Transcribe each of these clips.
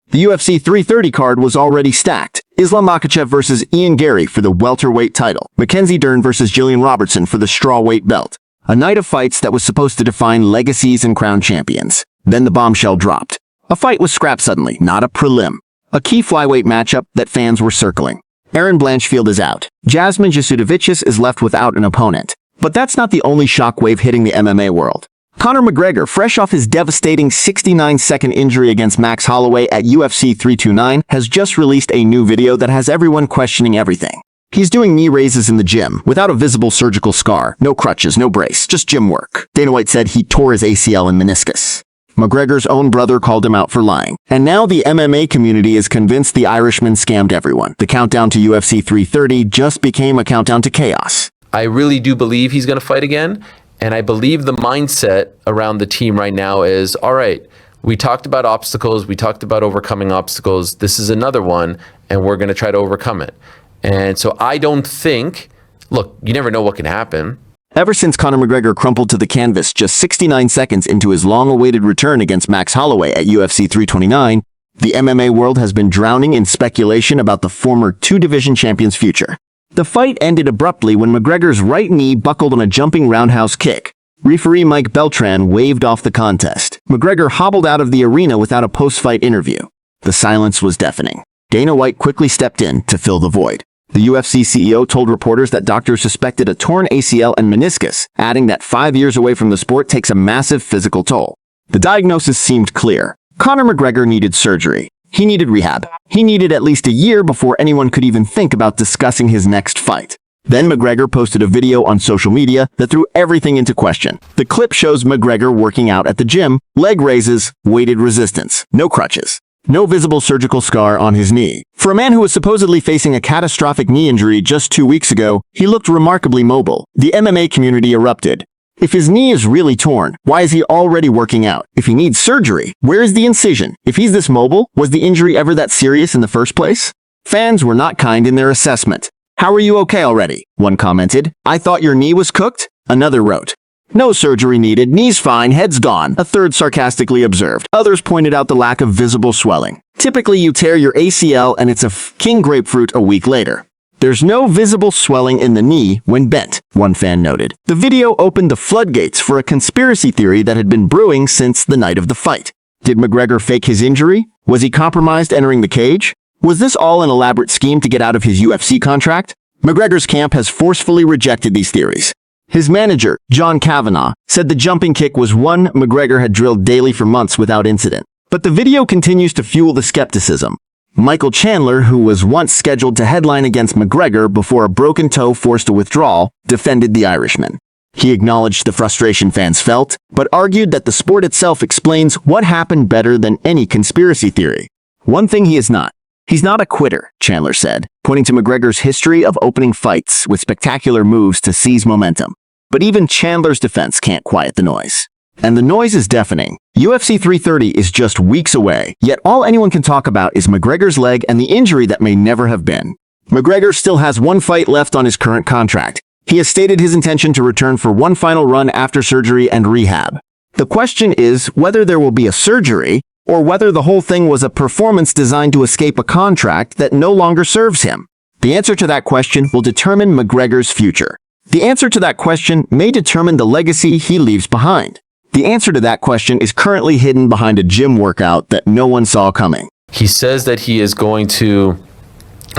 The UFC 330 card was already stacked. Islam Makhachev versus Ian Garry for the welterweight title. Mackenzie Dern versus Jillian Robertson for the strawweight belt. A night of fights that was supposed to define legacies and crown champions. Then the bombshell dropped. A fight was scrapped suddenly, not a prelim. A key flyweight matchup that fans were circling. Erin Blanchfield is out. Jasmine Jasudavicius is left without an opponent. But that's not the only shockwave hitting the MMA world. Conor McGregor, fresh off his devastating 69-second injury against Max Holloway at UFC 329, has just released a new video that has everyone questioning everything. He's doing knee raises in the gym, without a visible surgical scar, no crutches, no brace, just gym work. Dana White said he tore his ACL and meniscus. McGregor's own brother called him out for lying. And now the MMA community is convinced the Irishman scammed everyone. The countdown to UFC 330 just became a countdown to chaos. I really do believe he's going to fight again. And I believe the mindset around the team right now is, all right, we talked about obstacles. We talked about overcoming obstacles. This is another one, and we're going to try to overcome it. And so I don't think, look, you never know what can happen. Ever since Conor McGregor crumpled to the canvas just 69 seconds into his long-awaited return against Max Holloway at UFC 329, the MMA world has been drowning in speculation about the former two-division champion's future. The fight ended abruptly when McGregor's right knee buckled on a jumping roundhouse kick. Referee Mike Beltran waved off the contest. McGregor hobbled out of the arena without a post-fight interview. The silence was deafening. Dana White quickly stepped in to fill the void. The UFC CEO told reporters that doctors suspected a torn ACL and meniscus, adding that 5 years away from the sport takes a massive physical toll. The diagnosis seemed clear. Conor McGregor needed surgery. He needed rehab. He needed at least a year before anyone could even think about discussing his next fight. Then McGregor posted a video on social media that threw everything into question. The clip shows McGregor working out at the gym, leg raises, weighted resistance, no crutches. No visible surgical scar on his knee. For a man who was supposedly facing a catastrophic knee injury just 2 weeks ago, he looked remarkably mobile. The MMA community erupted. If his knee is really torn, why is he already working out? If he needs surgery, where is the incision? If he's this mobile, was the injury ever that serious in the first place? Fans were not kind in their assessment. "How are you okay already?" one commented. "I thought your knee was cooked?" Another wrote. "No surgery needed, knee's fine, head's gone," a third sarcastically observed. Others pointed out the lack of visible swelling. "Typically you tear your ACL and it's a king grapefruit a week later. There's no visible swelling in the knee when bent," one fan noted. The video opened the floodgates for a conspiracy theory that had been brewing since the night of the fight. Did McGregor fake his injury? Was he compromised entering the cage? Was this all an elaborate scheme to get out of his UFC contract? McGregor's camp has forcefully rejected these theories. His manager, John Kavanagh, said the jumping kick was one McGregor had drilled daily for months without incident. But the video continues to fuel the skepticism. Michael Chandler, who was once scheduled to headline against McGregor before a broken toe forced a withdrawal, defended the Irishman. He acknowledged the frustration fans felt, but argued that the sport itself explains what happened better than any conspiracy theory. One thing he is not. He's not a quitter, Chandler said, pointing to McGregor's history of opening fights with spectacular moves to seize momentum. But even Chandler's defense can't quiet the noise. And the noise is deafening. UFC 330 is just weeks away, yet all anyone can talk about is McGregor's leg and the injury that may never have been. McGregor still has one fight left on his current contract. He has stated his intention to return for one final run after surgery and rehab. The question is whether there will be a surgery, or whether the whole thing was a performance designed to escape a contract that no longer serves him. The answer to that question will determine McGregor's future. The answer to that question may determine the legacy he leaves behind. The answer to that question is currently hidden behind a gym workout that no one saw coming. He says that he is going to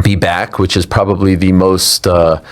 be back, which is probably the most, the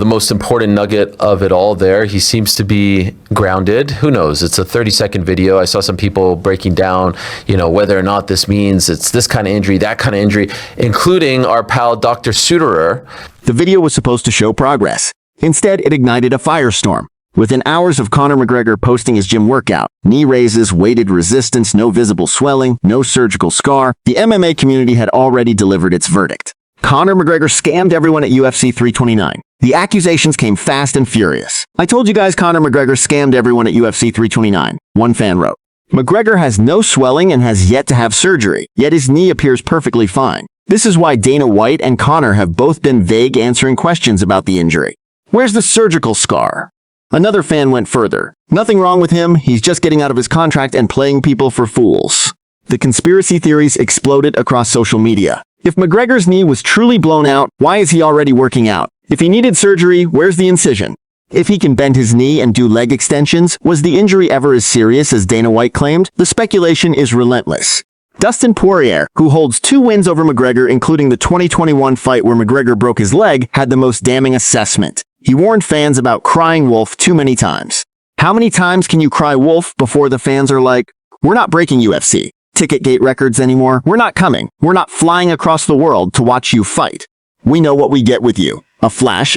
most important nugget of it all there. He seems to be grounded. Who knows? It's a 30-second video. I saw some people breaking down, whether or not this means it's this kind of injury, that kind of injury, including our pal Dr. Suterer. The video was supposed to show progress. Instead, it ignited a firestorm. Within hours of Conor McGregor posting his gym workout, knee raises, weighted resistance, no visible swelling, no surgical scar, the MMA community had already delivered its verdict. Conor McGregor scammed everyone at UFC 329. The accusations came fast and furious. "I told you guys Conor McGregor scammed everyone at UFC 329, one fan wrote. McGregor has no swelling and has yet to have surgery, yet his knee appears perfectly fine. This is why Dana White and Conor have both been vague answering questions about the injury. Where's the surgical scar?" Another fan went further. "Nothing wrong with him, he's just getting out of his contract and playing people for fools." The conspiracy theories exploded across social media. If McGregor's knee was truly blown out, why is he already working out? If he needed surgery, where's the incision? If he can bend his knee and do leg extensions, was the injury ever as serious as Dana White claimed? The speculation is relentless. Dustin Poirier, who holds 2 wins over McGregor, including the 2021 fight where McGregor broke his leg, had the most damning assessment. He warned fans about crying wolf too many times. How many times can you cry wolf before the fans are like, we're not breaking UFC ticket gate records anymore, we're not coming, we're not flying across the world to watch you fight. We know what we get with you. A flash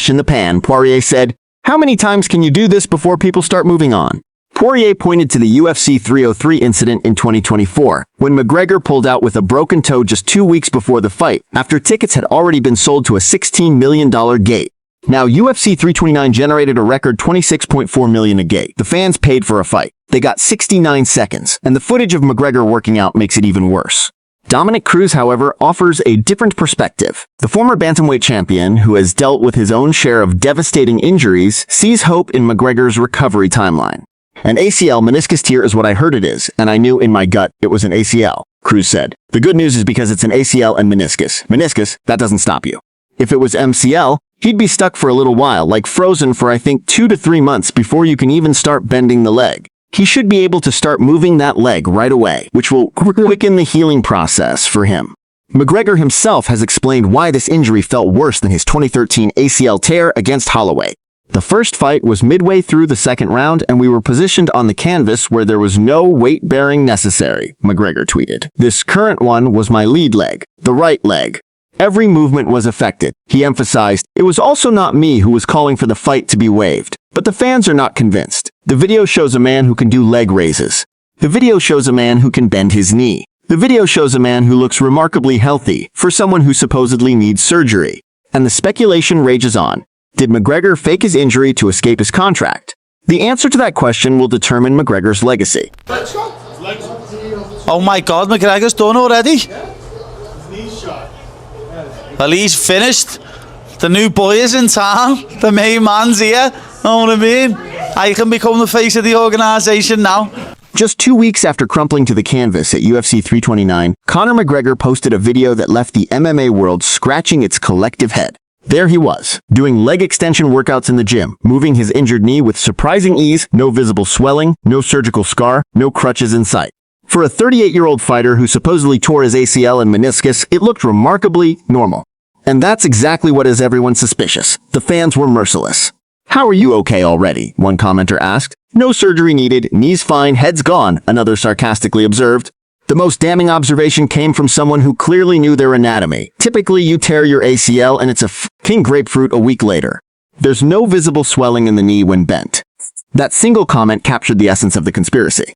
in the pan, Poirier said. How many times can you do this before people start moving on? Poirier pointed to the UFC 303 incident in 2024, when McGregor pulled out with a broken toe just 2 weeks before the fight, after tickets had already been sold to a $16 million gate. Now, UFC 329 generated a record $26.4 million a gate. The fans paid for a fight. They got 69 seconds, and the footage of McGregor working out makes it even worse. Dominic Cruz, however, offers a different perspective. The former bantamweight champion, who has dealt with his own share of devastating injuries, sees hope in McGregor's recovery timeline. An ACL meniscus tear is what I heard it is, and I knew in my gut it was an ACL, Cruz said. The good news is because it's an ACL and meniscus. Meniscus, that doesn't stop you. If it was MCL, he'd be stuck for a little while, like frozen for I think 2 to 3 months before you can even start bending the leg. He should be able to start moving that leg right away, which will quicken the healing process for him. McGregor himself has explained why this injury felt worse than his 2013 ACL tear against Holloway. The first fight was midway through the second round, and we were positioned on the canvas where there was no weight-bearing necessary, McGregor tweeted. This current one was my lead leg, the right leg. Every movement was affected. He emphasized, it was also not me who was calling for the fight to be waived. But the fans are not convinced. The video shows a man who can do leg raises. The video shows a man who can bend his knee. The video shows a man who looks remarkably healthy for someone who supposedly needs surgery. And the speculation rages on. Did McGregor fake his injury to escape his contract? The answer to that question will determine McGregor's legacy. Oh my God, McGregor's done already? Well, he's finished. The new boy is in town. The main man's here. Know what I mean? I can become the face of the organisation now. Just 2 weeks after crumpling to the canvas at UFC 329, Conor McGregor posted a video that left the MMA world scratching its collective head. There he was, doing leg extension workouts in the gym, moving his injured knee with surprising ease, no visible swelling, no surgical scar, no crutches in sight. For a 38-year-old fighter who supposedly tore his ACL and meniscus, it looked remarkably normal. And that's exactly what has everyone suspicious. The fans were merciless. How are you okay already? One commenter asked. No surgery needed, knees fine, head's gone, another sarcastically observed. The most damning observation came from someone who clearly knew their anatomy. Typically, you tear your ACL and it's a f***ing grapefruit a week later. There's no visible swelling in the knee when bent. That single comment captured the essence of the conspiracy.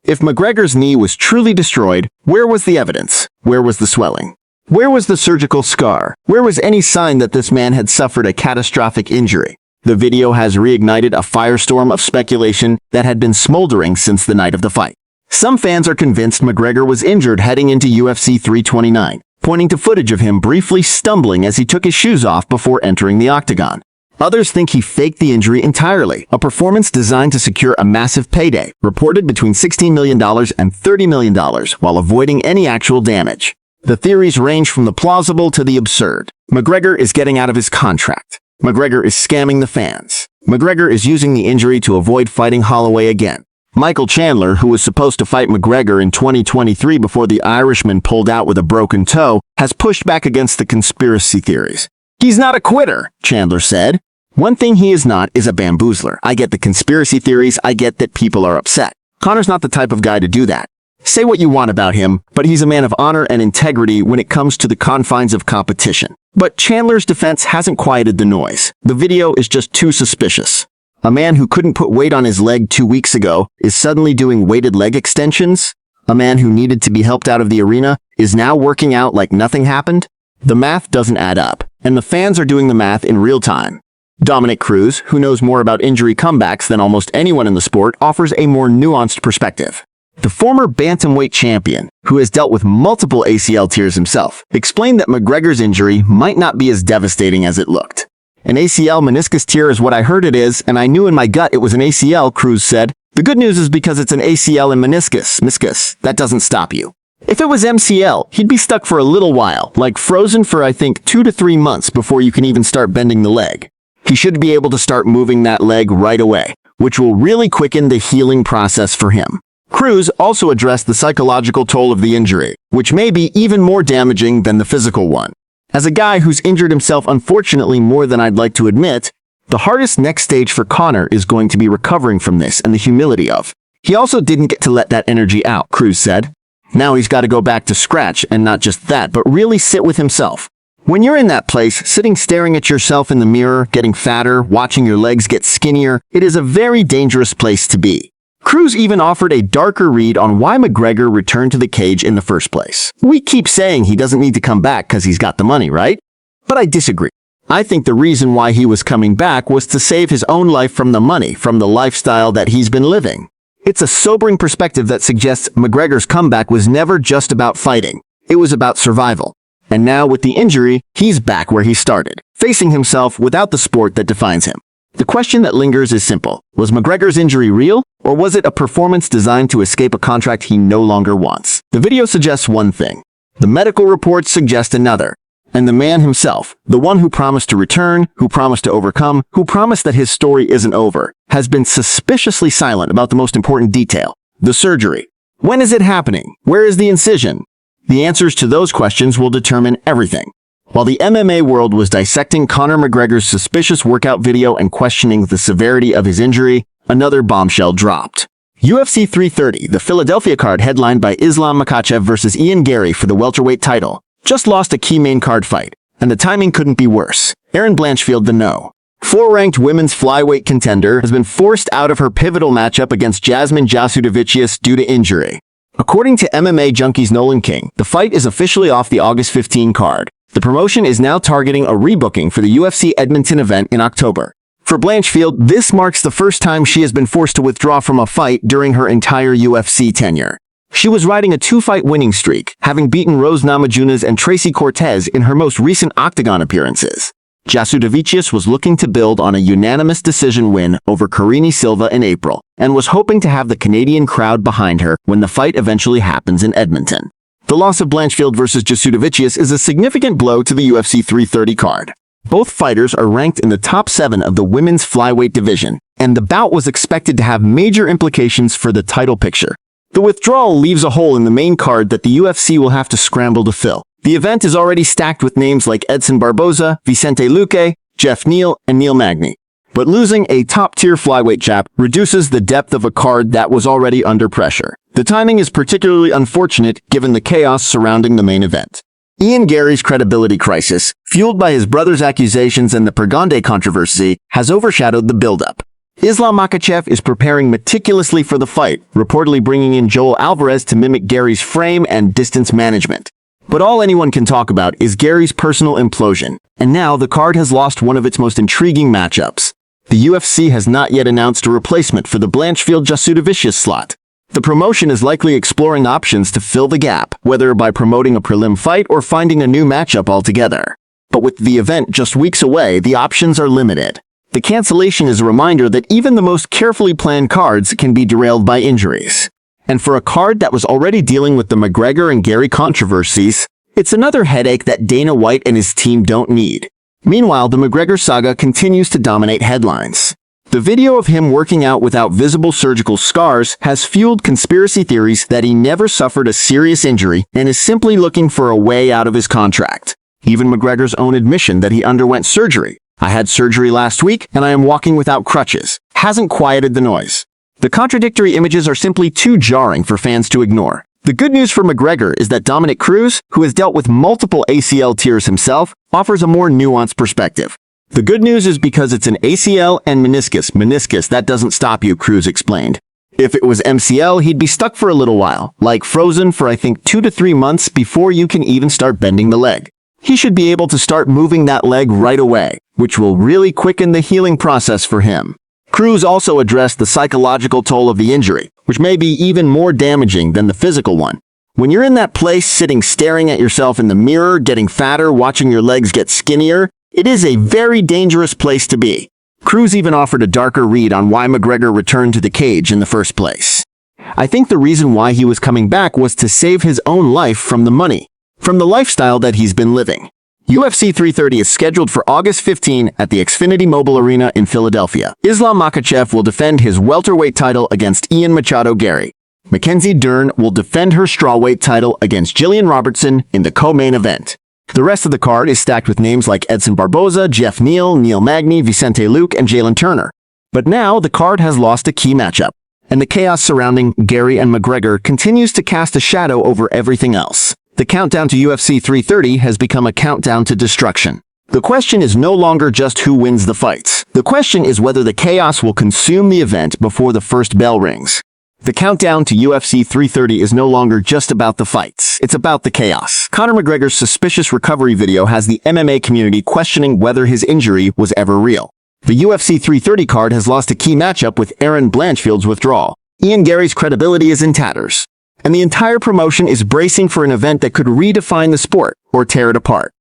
If McGregor's knee was truly destroyed, where was the evidence? Where was the swelling? Where was the surgical scar? Where was any sign that this man had suffered a catastrophic injury? The video has reignited a firestorm of speculation that had been smoldering since the night of the fight. Some fans are convinced McGregor was injured heading into UFC 329, pointing to footage of him briefly stumbling as he took his shoes off before entering the octagon. Others think he faked the injury entirely, a performance designed to secure a massive payday, reported between $16 million and $30 million, while avoiding any actual damage. The theories range from the plausible to the absurd. McGregor is getting out of his contract. McGregor is scamming the fans. McGregor is using the injury to avoid fighting Holloway again. Michael Chandler, who was supposed to fight McGregor in 2023 before the Irishman pulled out with a broken toe, has pushed back against the conspiracy theories. He's not a quitter, Chandler said. One thing he is not is a bamboozler. I get the conspiracy theories, I get that people are upset. Conor's not the type of guy to do that. Say what you want about him, but he's a man of honor and integrity when it comes to the confines of competition. But Chandler's defense hasn't quieted the noise. The video is just too suspicious. A man who couldn't put weight on his leg 2 weeks ago is suddenly doing weighted leg extensions? A man who needed to be helped out of the arena is now working out like nothing happened? The math doesn't add up, and the fans are doing the math in real time. Dominic Cruz, who knows more about injury comebacks than almost anyone in the sport, offers a more nuanced perspective. The former bantamweight champion, who has dealt with multiple ACL tears himself, explained that McGregor's injury might not be as devastating as it looked. An ACL meniscus tear is what I heard it is, and I knew in my gut it was an ACL, Cruz said. The good news is because it's an ACL and meniscus, that doesn't stop you. If it was MCL, he'd be stuck for a little while, like frozen for I think 2 to 3 months before you can even start bending the leg. He should be able to start moving that leg right away, which will really quicken the healing process for him. Cruz also addressed the psychological toll of the injury, which may be even more damaging than the physical one. As a guy who's injured himself unfortunately more than I'd like to admit, the hardest next stage for Conor is going to be recovering from this and the humility of. He also didn't get to let that energy out, Cruz said. Now he's got to go back to scratch, and not just that, but really sit with himself. When you're in that place, sitting staring at yourself in the mirror, getting fatter, watching your legs get skinnier, it is a very dangerous place to be. Cruz even offered a darker read on why McGregor returned to the cage in the first place. We keep saying he doesn't need to come back because he's got the money, right? But I disagree. I think the reason why he was coming back was to save his own life from the money, from the lifestyle that he's been living. It's a sobering perspective that suggests McGregor's comeback was never just about fighting. It was about survival. And now, with the injury, he's back where he started, facing himself without the sport that defines him. The question that lingers is simple. Was McGregor's injury real, or was it a performance designed to escape a contract he no longer wants? The video suggests one thing. The medical reports suggest another. And the man himself, the one who promised to return, who promised to overcome, who promised that his story isn't over, has been suspiciously silent about the most important detail, the surgery. When is it happening? Where is the incision? The answers to those questions will determine everything. While the MMA world was dissecting Conor McGregor's suspicious workout video and questioning the severity of his injury, another bombshell dropped. UFC 330, the Philadelphia card headlined by Islam Makhachev versus Ian Garry for the welterweight title, just lost a key main card fight, and the timing couldn't be worse. Erin Blanchfield, the No. 4-ranked women's flyweight contender, has been forced out of her pivotal matchup against Jasmine Jasudavicius due to injury. According to MMA Junkie's Nolan King, the fight is officially off the August 15 card. The promotion is now targeting a rebooking for the UFC Edmonton event in October. For Blanchfield, this marks the first time she has been forced to withdraw from a fight during her entire UFC tenure. She was riding a 2-fight winning streak, having beaten Rose Namajunas and Tracy Cortez in her most recent Octagon appearances. Jasudavicius was looking to build on a unanimous decision win over Karine Silva in April, and was hoping to have the Canadian crowd behind her when the fight eventually happens in Edmonton. The loss of Blanchfield versus Jasudavicius is a significant blow to the UFC 330 card. Both fighters are ranked in the top 7 of the women's flyweight division, and the bout was expected to have major implications for the title picture. The withdrawal leaves a hole in the main card that the UFC will have to scramble to fill. The event is already stacked with names like Edson Barboza, Vicente Luque, Jeff Neal, and Neil Magny. But losing a top-tier flyweight chap reduces the depth of a card that was already under pressure. The timing is particularly unfortunate given the chaos surrounding the main event. Ian Garry's credibility crisis, fueled by his brother's accusations and the Pergonde controversy, has overshadowed the build-up. Islam Makhachev is preparing meticulously for the fight, reportedly bringing in Joel Alvarez to mimic Garry's frame and distance management. But all anyone can talk about is Garry's personal implosion, and now the card has lost one of its most intriguing matchups. The UFC has not yet announced a replacement for the Blanchfield-Jasudavicius slot. The promotion is likely exploring options to fill the gap, whether by promoting a prelim fight or finding a new matchup altogether. But with the event just weeks away, the options are limited. The cancellation is a reminder that even the most carefully planned cards can be derailed by injuries. And for a card that was already dealing with the McGregor and Garry controversies, it's another headache that Dana White and his team don't need. Meanwhile, the McGregor saga continues to dominate headlines. The video of him working out without visible surgical scars has fueled conspiracy theories that he never suffered a serious injury and is simply looking for a way out of his contract. Even McGregor's own admission that he underwent surgery, "I had surgery last week and I am walking without crutches," hasn't quieted the noise. The contradictory images are simply too jarring for fans to ignore. The good news for McGregor is that Dominick Cruz, who has dealt with multiple ACL tears himself, offers a more nuanced perspective. The good news is because it's an ACL and meniscus, that doesn't stop you, Cruz explained. If it was MCL, he'd be stuck for a little while, like frozen for I think 2 to 3 months before you can even start bending the leg. He should be able to start moving that leg right away, which will really quicken the healing process for him. Cruz also addressed the psychological toll of the injury, which may be even more damaging than the physical one. When you're in that place sitting staring at yourself in the mirror, getting fatter, watching your legs get skinnier, it is a very dangerous place to be. Cruz even offered a darker read on why McGregor returned to the cage in the first place. I think the reason why he was coming back was to save his own life from the money, from the lifestyle that he's been living. UFC 330 is scheduled for August 15 at the Xfinity Mobile Arena in Philadelphia. Islam Makhachev will defend his welterweight title against Ian Garry. Mackenzie Dern will defend her strawweight title against Jillian Robertson in the co-main event. The rest of the card is stacked with names like Edson Barboza, Jeff Neal, Neil Magny, Vicente Luque, and Jalen Turner. But now the card has lost a key matchup, and the chaos surrounding Garry and McGregor continues to cast a shadow over everything else. The countdown to UFC 330 has become a countdown to destruction. The question is no longer just who wins the fights. The question is whether the chaos will consume the event before the first bell rings. The countdown to UFC 330 is no longer just about the fights. It's about the chaos. Conor McGregor's suspicious recovery video has the MMA community questioning whether his injury was ever real. The UFC 330 card has lost a key matchup with Erin Blanchfield's withdrawal. Ian Garry's credibility is in tatters. And the entire promotion is bracing for an event that could redefine the sport or tear it apart.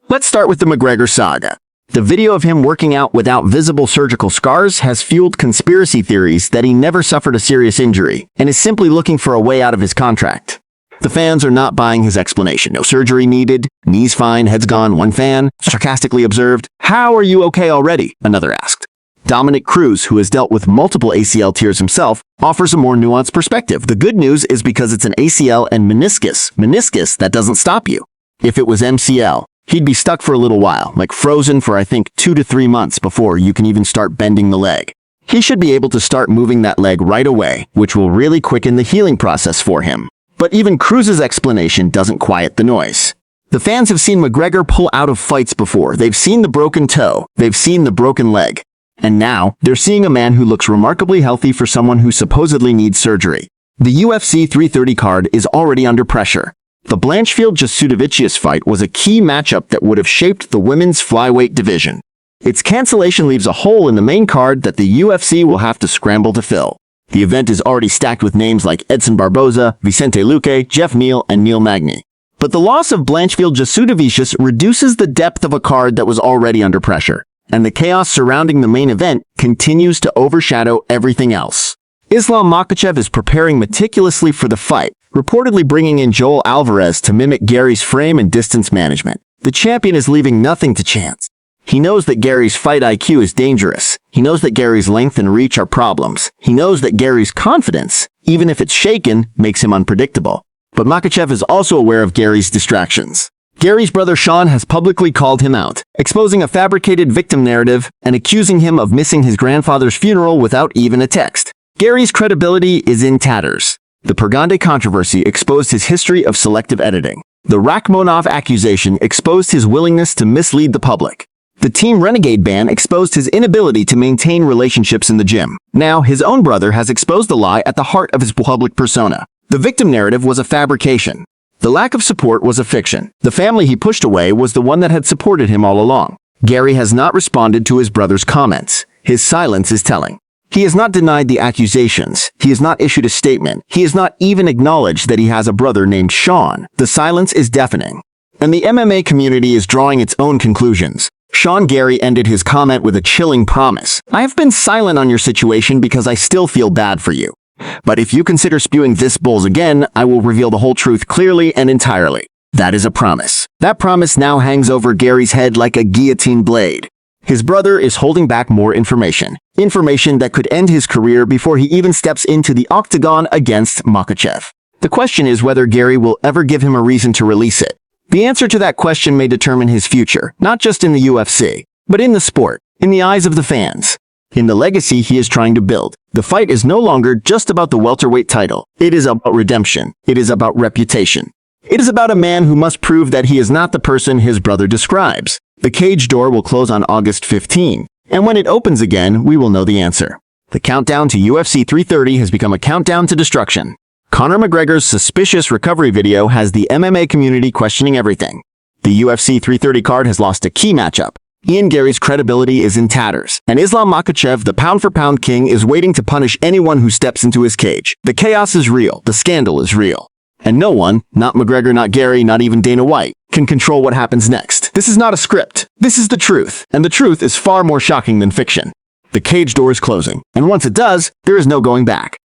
Let's start with the McGregor saga. The video of him working out without visible surgical scars has fueled conspiracy theories that he never suffered a serious injury and is simply looking for a way out of his contract. The fans are not buying his explanation. No surgery needed, knees fine, head's gone, one fan sarcastically observed. "How are you okay already?" another asked. Dominic Cruz, who has dealt with multiple ACL tears himself, offers a more nuanced perspective. The good news is because it's an ACL and meniscus that doesn't stop you. If it was MCL, he'd be stuck for a little while, like frozen for I think 2 to 3 months before you can even start bending the leg. He should be able to start moving that leg right away, which will really quicken the healing process for him. But even Cruz's explanation doesn't quiet the noise. The fans have seen McGregor pull out of fights before. They've seen the broken toe. They've seen the broken leg. And now, they're seeing a man who looks remarkably healthy for someone who supposedly needs surgery. The UFC 330 card is already under pressure. The Blanchfield-Jasudavicius fight was a key matchup that would have shaped the women's flyweight division. Its cancellation leaves a hole in the main card that the UFC will have to scramble to fill. The event is already stacked with names like Edson Barboza, Vicente Luque, Jeff Neal, and Neil Magny. But the loss of Blanchfield-Jasudavicius reduces the depth of a card that was already under pressure, and the chaos surrounding the main event continues to overshadow everything else. Islam Makhachev is preparing meticulously for the fight, reportedly bringing in Joel Alvarez to mimic Garry's frame and distance management. The champion is leaving nothing to chance. He knows that Garry's fight IQ is dangerous. He knows that Garry's length and reach are problems. He knows that Garry's confidence, even if it's shaken, makes him unpredictable. But Makhachev is also aware of Garry's distractions. Garry's brother Sean has publicly called him out, exposing a fabricated victim narrative and accusing him of missing his grandfather's funeral without even a text. Garry's credibility is in tatters. The Pergande controversy exposed his history of selective editing. The Rachmanov accusation exposed his willingness to mislead the public. The Team Renegade ban exposed his inability to maintain relationships in the gym. Now, his own brother has exposed the lie at the heart of his public persona. The victim narrative was a fabrication. The lack of support was a fiction. The family he pushed away was the one that had supported him all along. Garry has not responded to his brother's comments. His silence is telling. He has not denied the accusations. He has not issued a statement. He has not even acknowledged that he has a brother named Sean. The silence is deafening. And the MMA community is drawing its own conclusions. Sean Garry ended his comment with a chilling promise. "I have been silent on your situation because I still feel bad for you. But if you consider spewing this bulls again, I will reveal the whole truth clearly and entirely." That is a promise. That promise now hangs over Garry's head like a guillotine blade. His brother is holding back more information. Information that could end his career before he even steps into the octagon against Makhachev. The question is whether Garry will ever give him a reason to release it. The answer to that question may determine his future, not just in the UFC, but in the sport, in the eyes of the fans, in the legacy he is trying to build. The fight is no longer just about the welterweight title. It is about redemption. It is about reputation. It is about a man who must prove that he is not the person his brother describes. The cage door will close on August 15, and when it opens again, we will know the answer. The countdown to UFC 330 has become a countdown to destruction. Conor McGregor's suspicious recovery video has the MMA community questioning everything. The UFC 330 card has lost a key matchup. Ian Garry's credibility is in tatters, and Islam Makhachev, the pound-for-pound king, is waiting to punish anyone who steps into his cage. The chaos is real. The scandal is real. And no one, not McGregor, not Garry, not even Dana White, can control what happens next. This is not a script. This is the truth, and the truth is far more shocking than fiction. The cage door is closing, and once it does, there is no going back.